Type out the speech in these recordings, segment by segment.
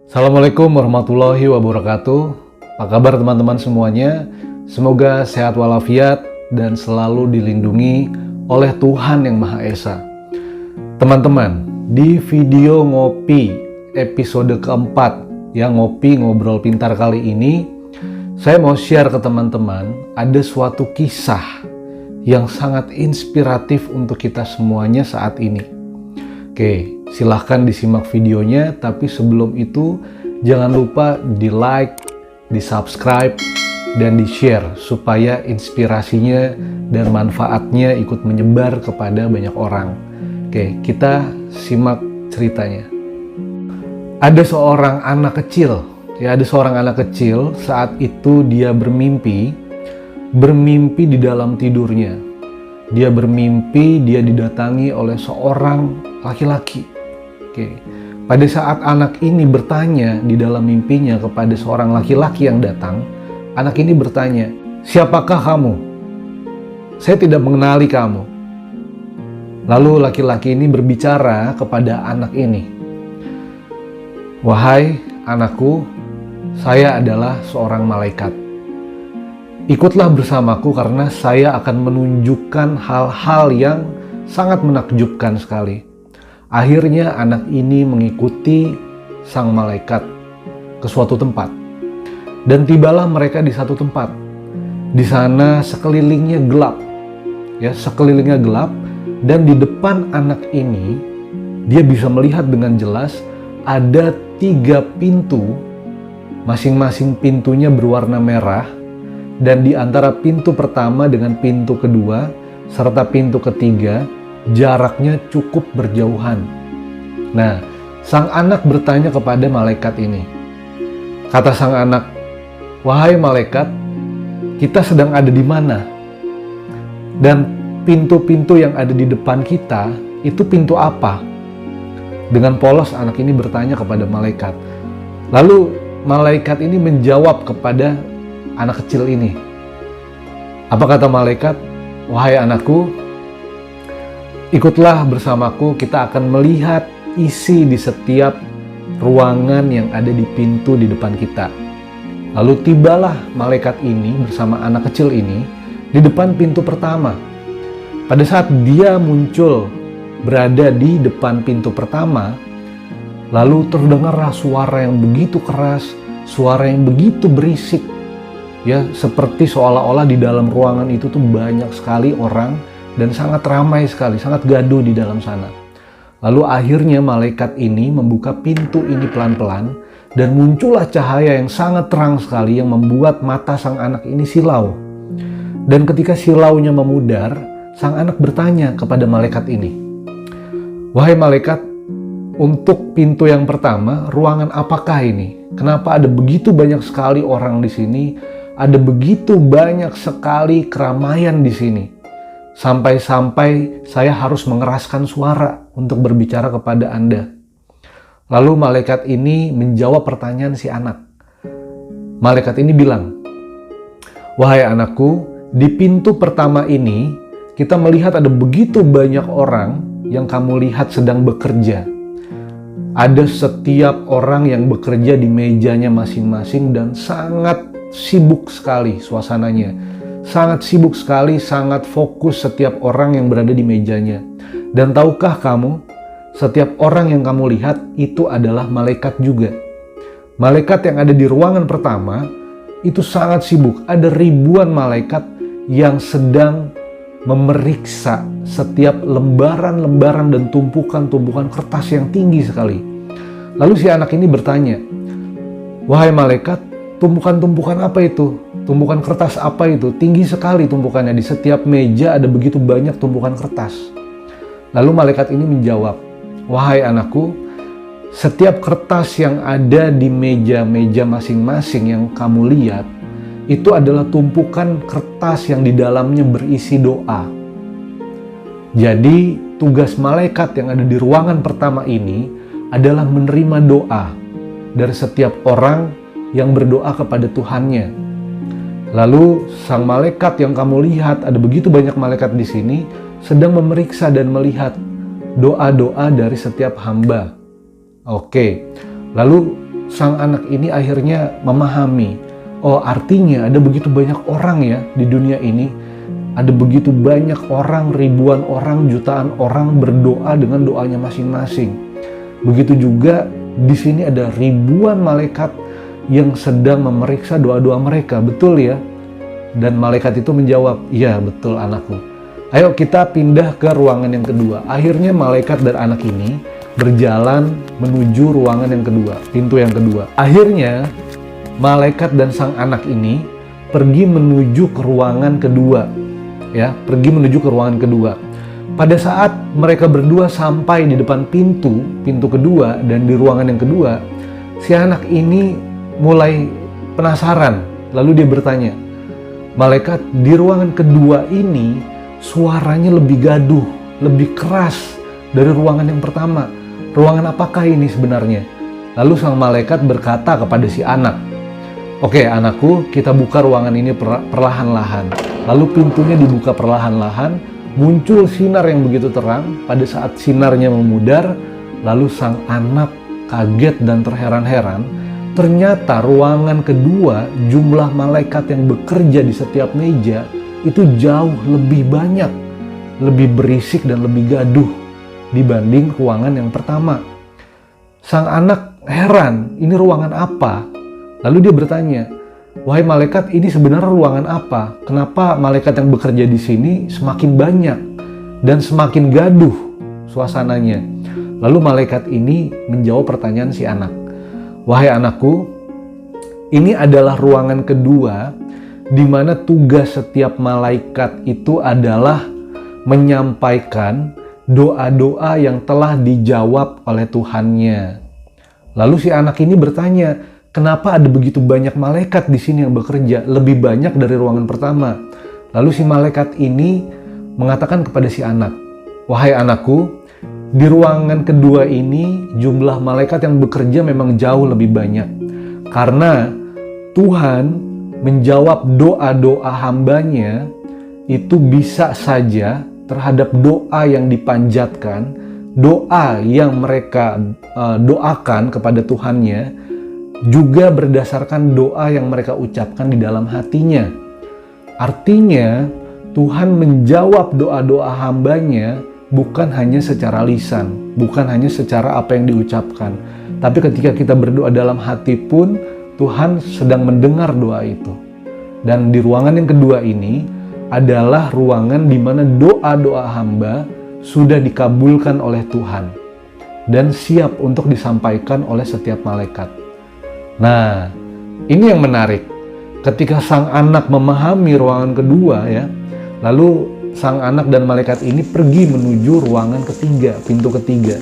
Assalamualaikum warahmatullahi wabarakatuh. Apa kabar teman-teman semuanya? Semoga sehat walafiat dan selalu dilindungi oleh Tuhan Yang Maha Esa. Teman-teman, di video ngopi episode keempat yang ngopi ngobrol pintar kali ini, saya mau share ke teman-teman ada suatu kisah yang sangat inspiratif untuk kita semuanya saat ini. Oke, silahkan disimak videonya, tapi sebelum itu jangan lupa di like, di subscribe, dan di share supaya inspirasinya dan manfaatnya ikut menyebar kepada banyak orang. Oke, kita simak ceritanya. Ada seorang anak kecil saat itu dia bermimpi di dalam tidurnya. Dia bermimpi dia didatangi oleh seorang laki-laki. Oke. Pada saat anak ini bertanya di dalam mimpinya kepada seorang laki-laki yang datang, anak ini bertanya, "Siapakah kamu? Saya tidak mengenali kamu." Lalu laki-laki ini berbicara kepada anak ini, "Wahai anakku, saya adalah seorang malaikat. Ikutlah bersamaku karena saya akan menunjukkan hal-hal yang sangat menakjubkan sekali." Akhirnya anak ini mengikuti sang malaikat ke suatu tempat. Dan tibalah mereka di satu tempat. Di sana sekelilingnya gelap. Sekelilingnya gelap, dan di depan anak ini dia bisa melihat dengan jelas ada 3 pintu. Masing-masing pintunya berwarna merah. Dan di antara pintu pertama dengan pintu kedua serta pintu ketiga jaraknya cukup berjauhan. Nah, sang anak bertanya kepada malaikat ini. Kata sang anak, "Wahai malaikat, kita sedang ada di mana? Dan pintu-pintu yang ada di depan kita itu pintu apa?" Dengan polos anak ini bertanya kepada malaikat. Lalu malaikat ini menjawab kepada anak kecil ini. Apa kata malaikat? "Wahai anakku, ikutlah bersamaku, kita akan melihat isi di setiap ruangan yang ada di pintu di depan kita." Lalu tibalah malaikat ini bersama anak kecil ini di depan pintu pertama. Pada saat dia muncul berada di depan pintu pertama, lalu terdengarlah suara yang begitu keras, suara yang begitu berisik. Seperti seolah-olah di dalam ruangan itu tuh banyak sekali orang dan sangat ramai sekali, sangat gaduh di dalam sana. Lalu akhirnya malaikat ini membuka pintu ini pelan-pelan dan muncullah cahaya yang sangat terang sekali yang membuat mata sang anak ini silau. Dan ketika silaunya memudar, sang anak bertanya kepada malaikat ini, "Wahai malaikat, untuk pintu yang pertama, ruangan apakah ini? Kenapa ada begitu banyak sekali orang di sini? Ada begitu banyak sekali keramaian di sini. Sampai-sampai saya harus mengeraskan suara untuk berbicara kepada Anda." Lalu malaikat ini menjawab pertanyaan si anak. Malaikat ini bilang, "Wahai anakku, di pintu pertama ini kita melihat ada begitu banyak orang yang kamu lihat sedang bekerja. Ada setiap orang yang bekerja di mejanya masing-masing dan sangat sibuk sekali suasananya. Sangat sibuk sekali, sangat fokus setiap orang yang berada di mejanya. Dan tahukah kamu, setiap orang yang kamu lihat itu adalah malaikat juga. Malaikat yang ada di ruangan pertama itu sangat sibuk. Ada ribuan malaikat yang sedang memeriksa setiap lembaran-lembaran dan tumpukan-tumpukan kertas yang tinggi sekali." Lalu si anak ini bertanya, "Wahai malaikat, tumpukan-tumpukan apa itu? Tumpukan kertas apa itu? Tinggi sekali tumpukannya, di setiap meja ada begitu banyak tumpukan kertas." Lalu malaikat ini menjawab, "Wahai anakku, setiap kertas yang ada di meja-meja masing-masing yang kamu lihat, itu adalah tumpukan kertas yang di dalamnya berisi doa. Jadi tugas malaikat yang ada di ruangan pertama ini adalah menerima doa dari setiap orang yang berdoa kepada Tuhannya. Lalu sang malaikat yang kamu lihat, ada begitu banyak malaikat di sini, sedang memeriksa dan melihat doa-doa dari setiap hamba." Oke, lalu sang anak ini akhirnya memahami, oh artinya ada begitu banyak orang ya di dunia ini, ada begitu banyak orang, ribuan orang, jutaan orang berdoa dengan doanya masing-masing. Begitu juga di sini ada ribuan malaikat yang sedang memeriksa doa-doa mereka, betul ya? Dan malaikat itu menjawab, iya betul anakku. Ayo kita pindah ke ruangan yang kedua. Akhirnya malaikat dan anak ini berjalan menuju ruangan yang kedua, pintu yang kedua. Akhirnya malaikat dan sang anak ini pergi menuju ke ruangan kedua, ya, pergi menuju ke ruangan kedua. Pada saat mereka berdua sampai di depan pintu kedua dan di ruangan yang kedua, si anak ini mulai penasaran. Lalu dia bertanya, malaikat, di ruangan kedua ini suaranya lebih gaduh, lebih keras dari ruangan yang pertama. Ruangan apakah ini sebenarnya? Lalu sang malaikat berkata kepada si anak, oke anakku, kita buka ruangan ini perlahan-lahan. Lalu pintunya dibuka perlahan-lahan, muncul sinar yang begitu terang. Pada saat sinarnya memudar, lalu sang anak kaget dan terheran-heran. Ternyata ruangan kedua, jumlah malaikat yang bekerja di setiap meja itu jauh lebih banyak, lebih berisik dan lebih gaduh dibanding ruangan yang pertama. Sang anak heran, ini ruangan apa? Lalu dia bertanya, wahai malaikat, ini sebenarnya ruangan apa? Kenapa malaikat yang bekerja di sini semakin banyak dan semakin gaduh suasananya? Lalu malaikat ini menjawab pertanyaan si anak. Wahai anakku, ini adalah ruangan kedua di mana tugas setiap malaikat itu adalah menyampaikan doa-doa yang telah dijawab oleh Tuhannya. Lalu si anak ini bertanya, kenapa ada begitu banyak malaikat di sini yang bekerja, lebih banyak dari ruangan pertama? Lalu si malaikat ini mengatakan kepada si anak, wahai anakku, di ruangan kedua ini jumlah malaikat yang bekerja memang jauh lebih banyak. Karena Tuhan menjawab doa-doa hambanya itu bisa saja terhadap doa yang dipanjatkan, doa yang mereka doakan kepada Tuhannya, juga berdasarkan doa yang mereka ucapkan di dalam hatinya. Artinya Tuhan menjawab doa-doa hambanya bukan hanya secara lisan, bukan hanya secara apa yang diucapkan, tapi ketika kita berdoa dalam hati pun Tuhan sedang mendengar doa itu. Dan di ruangan yang kedua ini adalah ruangan di mana doa-doa hamba sudah dikabulkan oleh Tuhan dan siap untuk disampaikan oleh setiap malaikat. Nah, ini yang menarik. Ketika sang anak memahami ruangan kedua ya, lalu sang anak dan malaikat ini pergi menuju ruangan ketiga, pintu ketiga.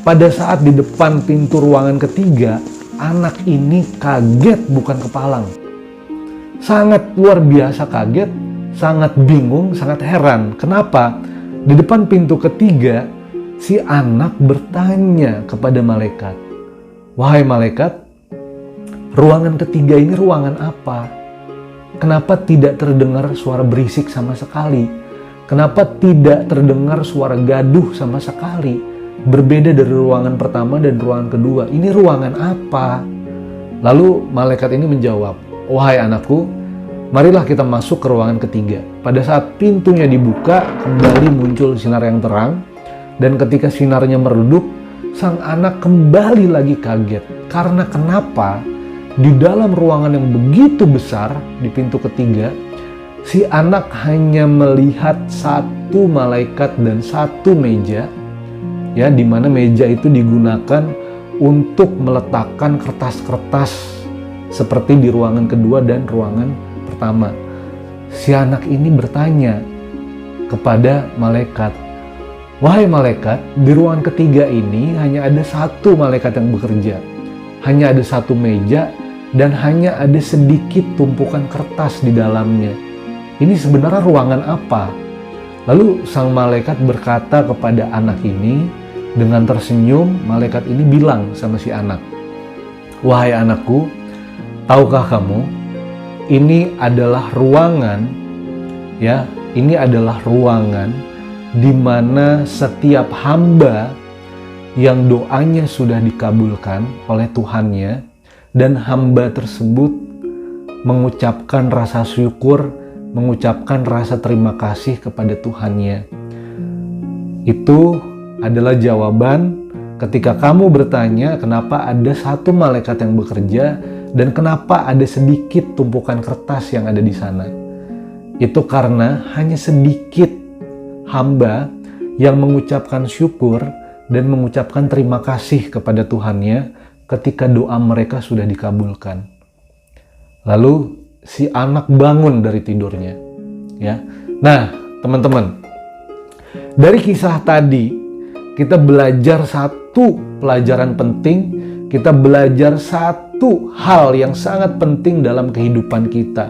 Pada saat di depan pintu ruangan ketiga, anak ini kaget bukan kepalang. Sangat luar biasa kaget, sangat bingung, sangat heran. Kenapa? Di depan pintu ketiga, si anak bertanya kepada malaikat, wahai malaikat, ruangan ketiga ini ruangan apa? Kenapa tidak terdengar suara berisik sama sekali? Kenapa tidak terdengar suara gaduh sama sekali? Berbeda dari ruangan pertama dan ruangan kedua. Ini ruangan apa? Lalu malaikat ini menjawab, wahai anakku, marilah kita masuk ke ruangan ketiga. Pada saat pintunya dibuka, kembali muncul sinar yang terang. Dan ketika sinarnya meredup, sang anak kembali lagi kaget. Karena kenapa? Di dalam ruangan yang begitu besar, di pintu ketiga, si anak hanya melihat satu malaikat dan satu meja, ya, di mana meja itu digunakan untuk meletakkan kertas-kertas seperti di ruangan kedua dan ruangan pertama. Si anak ini bertanya kepada malaikat, wahai malaikat, di ruangan ketiga ini hanya ada satu malaikat yang bekerja, hanya ada satu meja, dan hanya ada sedikit tumpukan kertas di dalamnya. Ini sebenarnya ruangan apa? Lalu sang malaikat berkata kepada anak ini, dengan tersenyum, malaikat ini bilang sama si anak, wahai anakku, tahukah kamu, ini adalah ruangan, ya, ini adalah ruangan di mana setiap hamba yang doanya sudah dikabulkan oleh Tuhannya, dan hamba tersebut mengucapkan rasa syukur, mengucapkan rasa terima kasih kepada Tuhannya. Itu adalah jawaban ketika kamu bertanya kenapa ada satu malaikat yang bekerja dan kenapa ada sedikit tumpukan kertas yang ada di sana. Itu karena hanya sedikit hamba yang mengucapkan syukur dan mengucapkan terima kasih kepada Tuhannya ketika doa mereka sudah dikabulkan. Lalu si anak bangun dari tidurnya. Ya. Nah, teman-teman, dari kisah tadi kita belajar satu pelajaran penting, kita belajar satu hal yang sangat penting dalam kehidupan kita,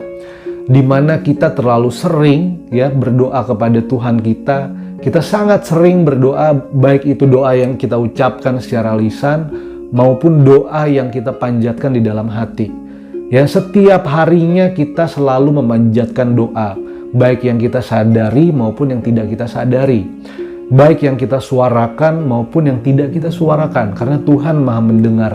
di mana kita terlalu sering ya berdoa kepada Tuhan kita. Kita sangat sering berdoa, baik itu doa yang kita ucapkan secara lisan maupun doa yang kita panjatkan di dalam hati. Ya, setiap harinya kita selalu memanjatkan doa, baik yang kita sadari maupun yang tidak kita sadari. Baik yang kita suarakan maupun yang tidak kita suarakan, karena Tuhan Maha mendengar.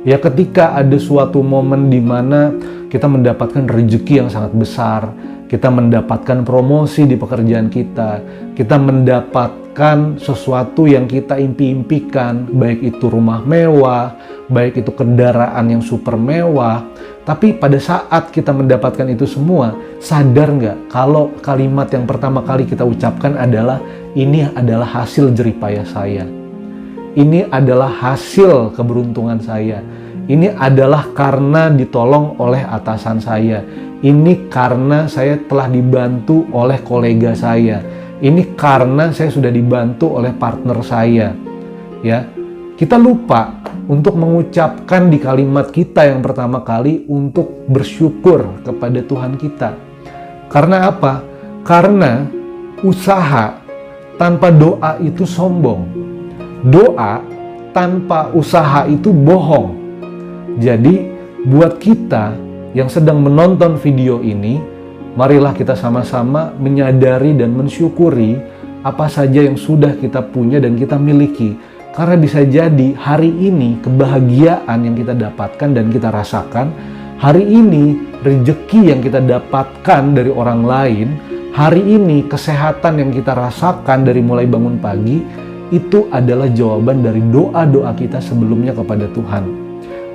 Ya, ketika ada suatu momen di mana kita mendapatkan rezeki yang sangat besar, kita mendapatkan promosi di pekerjaan kita mendapatkan sesuatu yang kita impi-impikan, baik itu rumah mewah, baik itu kendaraan yang super mewah. Tapi pada saat kita mendapatkan itu semua, sadar nggak kalau kalimat yang pertama kali kita ucapkan adalah, ini adalah hasil jeripaya saya. Ini adalah hasil keberuntungan saya. Ini adalah karena ditolong oleh atasan saya. Ini karena saya telah dibantu oleh kolega saya. Ini karena saya sudah dibantu oleh partner saya. Ya, kita lupa untuk mengucapkan di kalimat kita yang pertama kali untuk bersyukur kepada Tuhan kita. Karena apa? Karena usaha tanpa doa itu sombong. Doa tanpa usaha itu bohong. Jadi buat kita yang sedang menonton video ini, marilah kita sama-sama menyadari dan mensyukuri apa saja yang sudah kita punya dan kita miliki. Karena bisa jadi hari ini kebahagiaan yang kita dapatkan dan kita rasakan, hari ini rezeki yang kita dapatkan dari orang lain, hari ini kesehatan yang kita rasakan dari mulai bangun pagi, itu adalah jawaban dari doa-doa kita sebelumnya kepada Tuhan.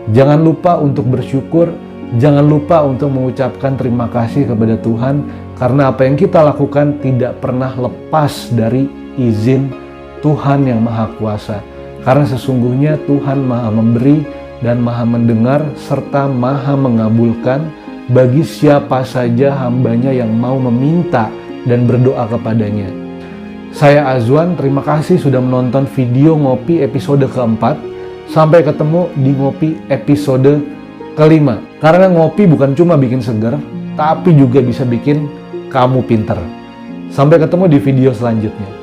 Jangan lupa untuk bersyukur, jangan lupa untuk mengucapkan terima kasih kepada Tuhan, karena apa yang kita lakukan tidak pernah lepas dari izin Tuhan yang Maha Kuasa. Karena sesungguhnya Tuhan Maha Memberi dan Maha Mendengar serta Maha Mengabulkan bagi siapa saja hambanya yang mau meminta dan berdoa kepadanya. Saya Azwan, terima kasih sudah menonton video Ngopi episode keempat. Sampai ketemu di Ngopi episode kelima. Karena ngopi bukan cuma bikin seger, tapi juga bisa bikin kamu pinter. Sampai ketemu di video selanjutnya.